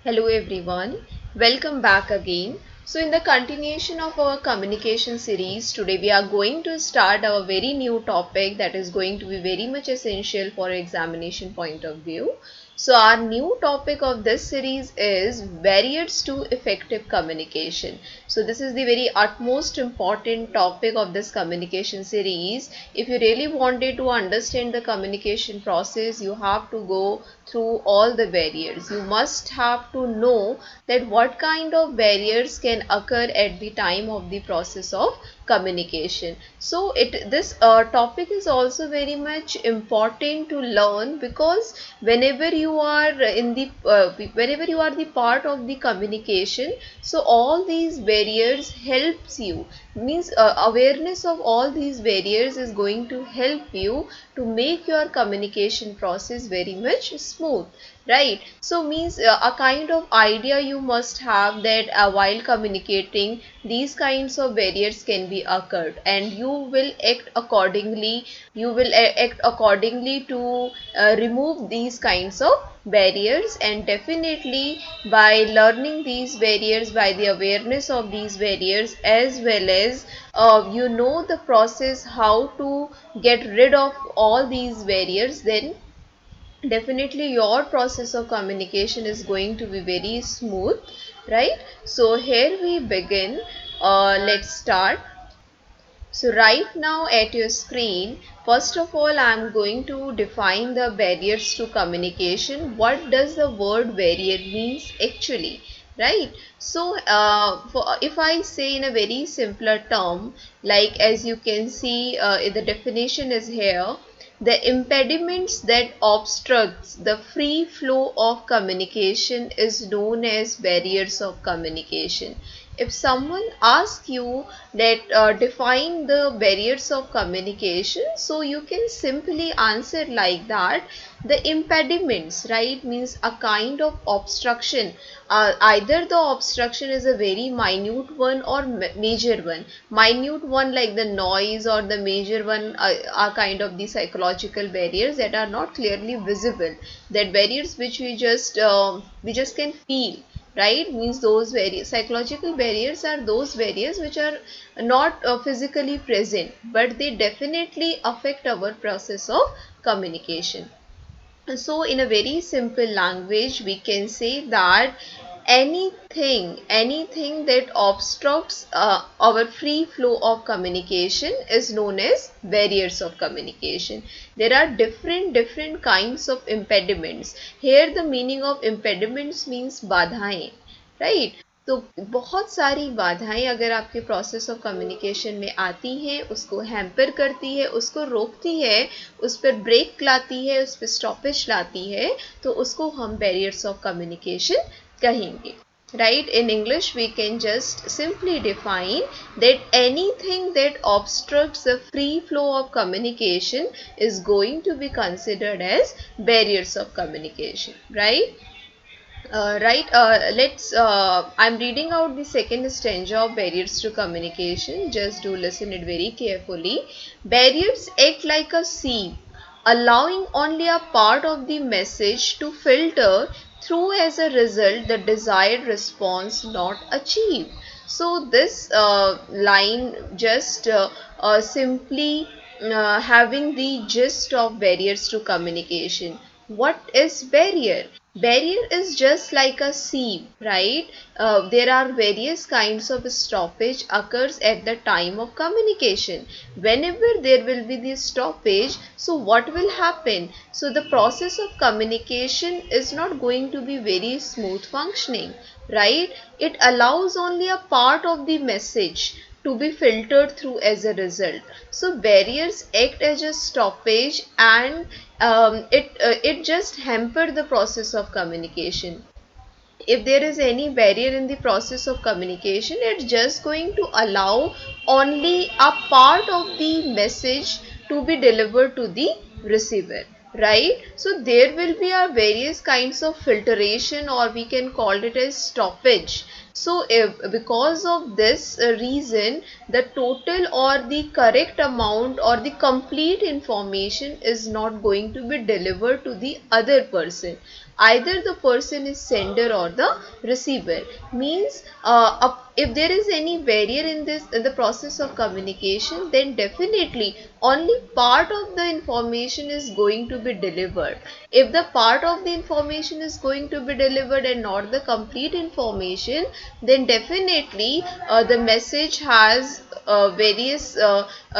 Hello everyone, welcome back again. So in the continuation of our communication series, today we are going to start our very new topic that is going to be very much essential for examination point of view. So our new topic of this series is barriers to effective communication. So this is the very utmost important topic of this communication series. If you really wanted to understand the communication process, you have to go through all the barriers. You must have to know that what kind of barriers can occur at the time of the process of communication. So this topic is also very much important to learn, because whenever you are whenever you are the part of the communication, so all these barriers helps you, means awareness of all these barriers is going to help you to make your communication process very much smooth, right? So means a kind of idea you must have that while communicating these kinds of barriers can be occurred, and you will act accordingly. You will act accordingly to remove these kinds of barriers, and definitely by learning these barriers, by the awareness of these barriers, as well as you know the process how to get rid of all these barriers, then definitely your process of communication is going to be very smooth, right? So here we begin. Let's start. So right now at your screen, first of all I am going to define the barriers to communication. What does the word barrier means actually, right? So if I say in a very simpler term, like as you can see, the definition is here: the impediments that obstructs the free flow of communication is known as barriers of communication. If someone asks you that define the barriers of communication, so you can simply answer like that: the impediments, right, means a kind of obstruction. Either the obstruction is a very minute one or major one. Minute one like the noise, or the major one are kind of the psychological barriers that are not clearly visible, that barriers which we just can feel, right? Means those psychological barriers are those barriers which are not physically present, but they definitely affect our process of communication. So in a very simple language we can say that anything that obstructs our free flow of communication is known as barriers of communication. There are different kinds of impediments. Here the meaning of impediments means बाधाएं, right? तो बहुत सारी बाधाएं अगर आपके process of communication में आती हैं, उसको हैम्पर करती है, उसको रोकती है, उस पर ब्रेक लाती है, उस पर स्टॉपेज लाती है, तो उसको हम बैरियर्स ऑफ कम्युनिकेशन कहेंगे, right? In English we can just simply define that anything that obstructs the free flow of communication is going to be considered as barriers of communication, right? Let's I'm reading out the second stanza of barriers to communication. Just do listen it very carefully. Barriers act like a sieve, allowing only a part of the message to filter through, as a result the desired response not achieved. So this line just simply having the gist of barriers to communication. What is barrier? Barrier is just like a sieve, right? There are various kinds of stoppage occurs at the time of communication. Whenever there will be this stoppage, so what will happen? So the process of communication is not going to be very smooth functioning, right? It allows only a part of the message to be filtered through as a result. So barriers act as a stoppage, and it just hamper the process of communication. If there is any barrier in the process of communication, it's just going to allow only a part of the message to be delivered to the receiver, right? So there will be a various kinds of filtration, or we can call it as stoppage. So if because of this reason, the total or the correct amount or the complete information is not going to be delivered to the other person. Either the person is sender or the receiver. Means if there is any barrier in the process of communication, then definitely only part of the information is going to be delivered. If the part of the information is going to be delivered and not the complete information, then definitely the message has various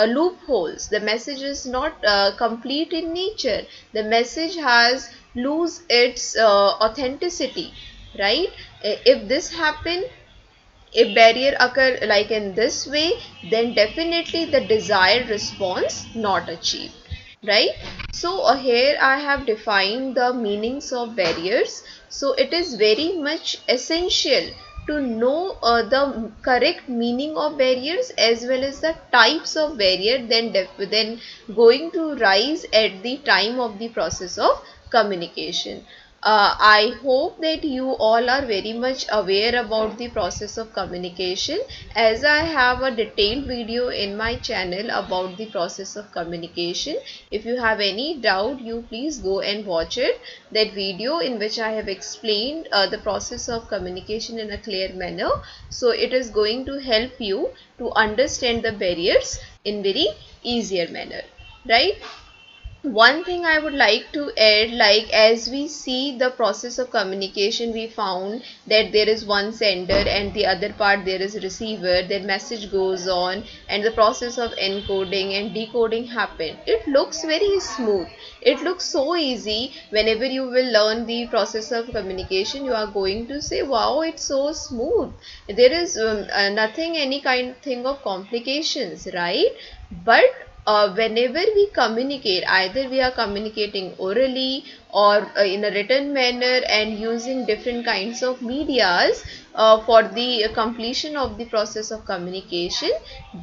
loopholes. The message is not complete in nature. The message has lose its authenticity, right? If this happen, if barrier occur like in this way, then definitely the desired response not achieved, right? So here I have defined the meanings of barriers. So it is very much essential to know the correct meaning of barriers as well as the types of barrier then going to rise at the time of the process of communication. I hope that you all are very much aware about the process of communication, as I have a detailed video in my channel about the process of communication. If you have any doubt, you please go and watch it. That video in which I have explained the process of communication in a clear manner. So it is going to help you to understand the barriers in very easier manner, right? One thing I would like to add, like as we see the process of communication, we found that there is one sender and the other part there is receiver. Their message goes on and the process of encoding and decoding happen. It looks very smooth. It looks so easy. Whenever you will learn the process of communication, you are going to say, wow, it's so smooth. There is nothing, any kind of thing of complications, right? But whenever we communicate, either we are communicating orally or in a written manner and using different kinds of medias for the completion of the process of communication,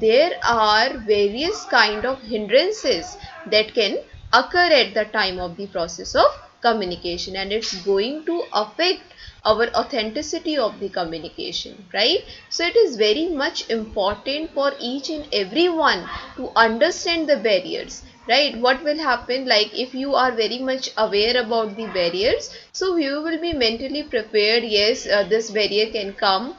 there are various kind of hindrances that can occur at the time of the process of communication, and it's going to affect our authenticity of the communication, right? So it is very much important for each and everyone to understand the barriers, right? What will happen, like if you are very much aware about the barriers, so you will be mentally prepared. Yes, this barrier can come.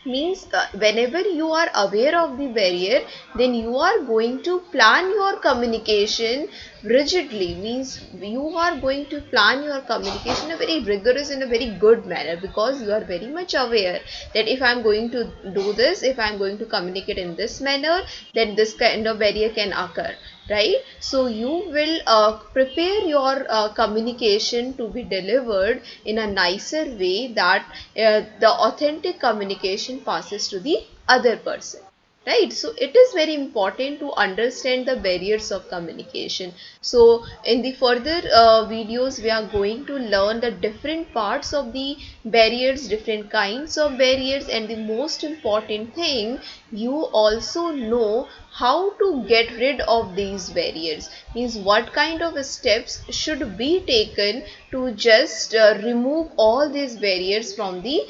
Means whenever you are aware of the barrier, then you are going to plan your communication rigidly. Means you are going to plan your communication in a very rigorous and a very good manner, because you are very much aware that if I am going to do this, if I am going to communicate in this manner, then this kind of barrier can occur, right? So you will prepare your communication to be delivered in a nicer way, that the authentic communication passes to the other person, right? So it is very important to understand the barriers of communication. So in the further videos, we are going to learn the different parts of the barriers, different kinds of barriers, and the most important thing, you also know how to get rid of these barriers. Means what kind of steps should be taken to just remove all these barriers from the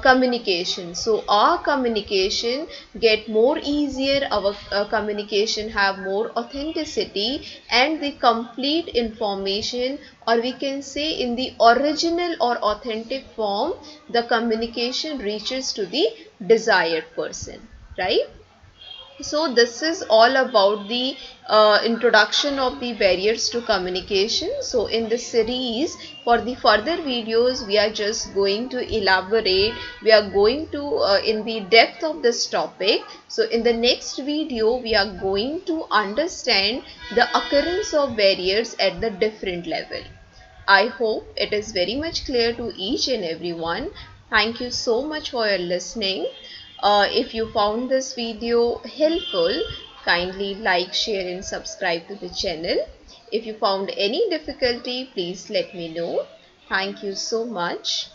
communication. So our communication get more easier, our communication have more authenticity, and the complete information, or we can say in the original or authentic form, the communication reaches to the desired person, right? So this is all about the introduction of the barriers to communication. So in this series, for the further videos, we are just going to elaborate, we are going to in the depth of this topic. So in the next video, we are going to understand the occurrence of barriers at the different level. I hope it is very much clear to each and everyone. Thank you so much for your listening. If you found this video helpful, kindly like, share and subscribe to the channel. If you found any difficulty, please let me know. Thank you so much.